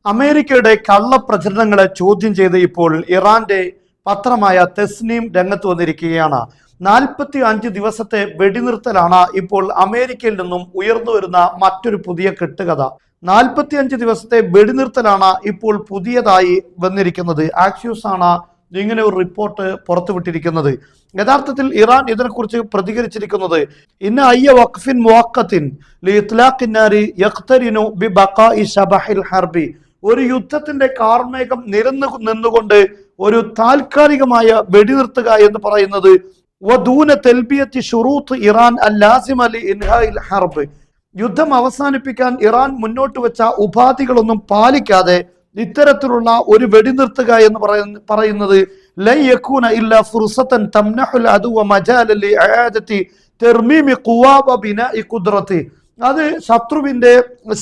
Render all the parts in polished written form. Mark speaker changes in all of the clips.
Speaker 1: അമേരിക്കയുടെ കള്ളപ്രചരണങ്ങളെ ചോദ്യം ചെയ്ത് ഇപ്പോൾ ഇറാന്റെ പത്രമായ തെസ്നീം രംഗത്ത് വന്നിരിക്കുകയാണ്. 45 ദിവസത്തെ വെടിനിർത്തലാണ് ഇപ്പോൾ അമേരിക്കയിൽ നിന്നും ഉയർന്നു വരുന്ന മറ്റൊരു പുതിയ കെട്ടുകഥ. 45 ദിവസത്തെ വെടിനിർത്തലാണ് ഇപ്പോൾ പുതിയതായി വന്നിരിക്കുന്നത്. ആക്സിയോസ് ആണ് ഇങ്ങനെ ഒരു റിപ്പോർട്ട് പുറത്തുവിട്ടിരിക്കുന്നത്. യഥാർത്ഥത്തിൽ ഇറാൻ ഇതിനെക്കുറിച്ച് പ്രതികരിച്ചിരിക്കുന്നത് ഇന്ന അയ്യ വഖഫിൻ മുവഖത്തിൻ ലിഇത്ലാഖിന്നാരി യഖ്തരിനു ബിബഖാഇ ശബഹിൽ ഹർബി, ഒരു യുദ്ധത്തിന്റെ കാർമേഘം നിന്നുകൊണ്ട് ഒരു താൽക്കാലികമായ വെടിനിർത്തുക എന്ന് പറയുന്നത് വദൂന തൽബിയത്തി ശുറൂത്ത് ഇറാൻ അല്ലാസിമ ലി ഇൻഹാഇൽ ഹർബ്, യുദ്ധം അവസാനിപ്പിക്കാൻ ഇറാൻ മുന്നോട്ട് വെച്ച ഉപാധികളൊന്നും പാലിക്കാതെ ഇത്തരത്തിലുള്ള ഒരു വെടിനിർത്തുക എന്ന് പറയുന്നത് ലൻ യകൂന ഇല്ലാ ഫുർസതൻ തംനഹുൽ അദുവ മജാലൻ ലിഇആദതി തർമീമി ഖുവാ വ ബിനാഇ ഖുദ്റതി, അത് ശത്രുവിന്റെ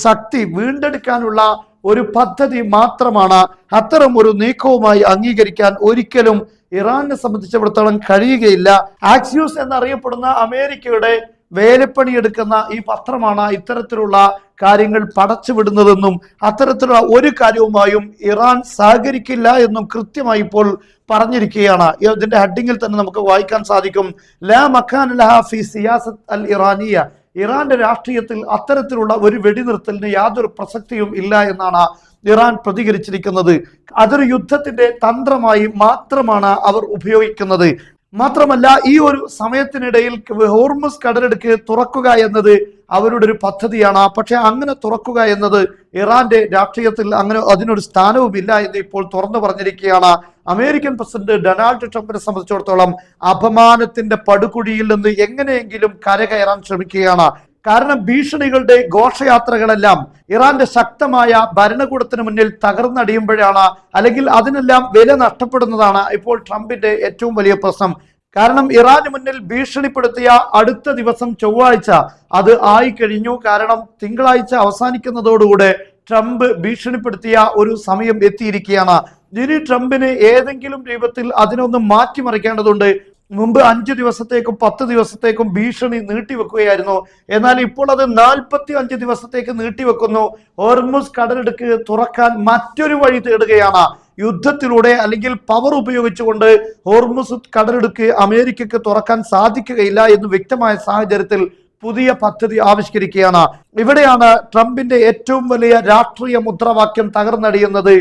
Speaker 1: ശക്തി വീണ്ടെടുക്കാനുള്ള ഒരു പദ്ധതി മാത്രമാണ്. അത്തരം ഒരു നീക്കവുമായി അംഗീകരിക്കാൻ ഒരിക്കലും ഇറാനെ സംബന്ധിച്ചിടത്തോളം കഴിയുകയില്ല. ആക്സിയോസ് എന്നറിയപ്പെടുന്ന അമേരിക്കയുടെ വേലപ്പണിയെടുക്കുന്ന ഈ പത്രമാണ് ഇത്തരത്തിലുള്ള കാര്യങ്ങൾ പടച്ചുവിടുന്നതെന്നും അത്തരത്തിലുള്ള ഒരു കാര്യവുമായും ഇറാൻ സഹകരിക്കില്ല എന്നും കൃത്യമായി ഇപ്പോൾ പറഞ്ഞിരിക്കുകയാണ്. ഇതിന്റെ ഹെഡിങ്ങിൽ തന്നെ നമുക്ക് വായിക്കാൻ സാധിക്കും, ലാ മക്കാന ലഹാ ഫി സിയാസത്ത് അൽ ഇറാനിയ, ഇറാന്റെ രാഷ്ട്രീയത്തിൽ അത്തരത്തിലുള്ള ഒരു വെടിനിർത്തലിന് യാതൊരു പ്രസക്തിയും ഇല്ല എന്നാണ് ഇറാൻ പ്രതികരിച്ചിരിക്കുന്നത്. അതൊരു യുദ്ധത്തിന്റെ തന്ത്രമായി മാത്രമാണ് അവർ ഉപയോഗിക്കുന്നത്. മാത്രമല്ല, ഈ ഒരു സമയത്തിനിടയിൽ ഹോർമുസ് കടലിടുക്ക് തുറക്കുക എന്നത് അവരുടെ ഒരു പദ്ധതിയാണ്. പക്ഷെ അങ്ങനെ തുറക്കുക എന്നത് ഇറാന്റെ രാഷ്ട്രീയത്തിൽ അതിനൊരു സ്ഥാനവുമില്ല എന്ന് ഇപ്പോൾ തുറന്നു പറഞ്ഞിരിക്കുകയാണ്. അമേരിക്കൻ പ്രസിഡന്റ് ഡൊണാൾഡ് ട്രംപിനെ സംബന്ധിച്ചിടത്തോളം അപമാനത്തിന്റെ പടുകുഴിയിൽ നിന്ന് എങ്ങനെയെങ്കിലും കരകയറാൻ ശ്രമിക്കുകയാണ്. കാരണം ഭീഷണികളുടെ ഘോഷയാത്രകളെല്ലാം ഇറാന്റെ ശക്തമായ ഭരണകൂടത്തിന് മുന്നിൽ തകർന്നടിയുമ്പോഴാണ്, അല്ലെങ്കിൽ അതിനെല്ലാം വില നഷ്ടപ്പെടുന്നതാണ് ഇപ്പോൾ ട്രംപിന്റെ ഏറ്റവും വലിയ പ്രശ്നം. കാരണം ഇറാന് മുന്നിൽ ഭീഷണിപ്പെടുത്തിയ അടുത്ത ദിവസം ചൊവ്വാഴ്ച അത് ആയിക്കഴിഞ്ഞു. കാരണം തിങ്കളാഴ്ച അവസാനിക്കുന്നതോടുകൂടെ ട്രംപ് ഭീഷണിപ്പെടുത്തിയ ഒരു സമയം എത്തിയിരിക്കുകയാണ്. ഇനി ട്രംപിന് ഏതെങ്കിലും രൂപത്തിൽ അതിനൊന്ന് മാറ്റിമറിക്കേണ്ടതുണ്ട്. മുമ്പ് 5 ദിവസത്തേക്കും 10 ദിവസത്തേക്കും ഭീഷണി നീട്ടിവെക്കുകയായിരുന്നു. എന്നാൽ ഇപ്പോൾ അത് 45 ദിവസത്തേക്ക് നീട്ടിവെക്കുന്നു. ഹോർമുസ് കടലിടുക്ക് തുറക്കാൻ മറ്റൊരു വഴി തേടുകയാണ്. യുദ്ധത്തിലൂടെ അല്ലെങ്കിൽ പവർ ഉപയോഗിച്ചുകൊണ്ട് ഹോർമുസ് കടലിടുക്ക് അമേരിക്കക്ക് തുറക്കാൻ സാധിക്കുകയില്ല എന്ന് വ്യക്തമായ സാഹചര്യത്തിൽ പുതിയ പദ്ധതി ആവിഷ്കരിക്കുകയാണ്. ഇവിടെയാണ് ട്രംപിന്റെ ഏറ്റവും വലിയ രാഷ്ട്രീയ മുദ്രാവാക്യം തകർന്നടിയുന്നത്.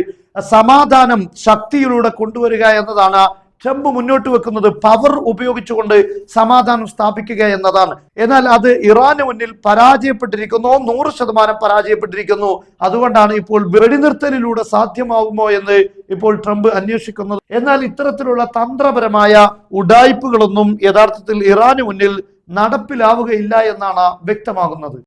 Speaker 1: സമാധാനം ശക്തിയിലൂടെ കൊണ്ടുവരിക എന്നതാണ് ട്രംപ് മുന്നോട്ട് വെക്കുന്നത്. പവർ ഉപയോഗിച്ചുകൊണ്ട് സമാധാനം സ്ഥാപിക്കുക എന്നതാണ്. എന്നാൽ അത് ഇറാന് മുന്നിൽ പരാജയപ്പെട്ടിരിക്കുന്നു, 100% പരാജയപ്പെട്ടിരിക്കുന്നു. അതുകൊണ്ടാണ് ഇപ്പോൾ വെടിനിർത്തലിലൂടെ സാധ്യമാകുമോ എന്ന് ഇപ്പോൾ ട്രംപ് അന്വേഷിക്കുന്നത്. എന്നാൽ ഇത്തരത്തിലുള്ള തന്ത്രപരമായ ഉഡായിപ്പുകളൊന്നും യഥാർത്ഥത്തിൽ ഇറാന് മുന്നിൽ നടപ്പിലാവുകയില്ല എന്നാണ് വ്യക്തമാകുന്നത്.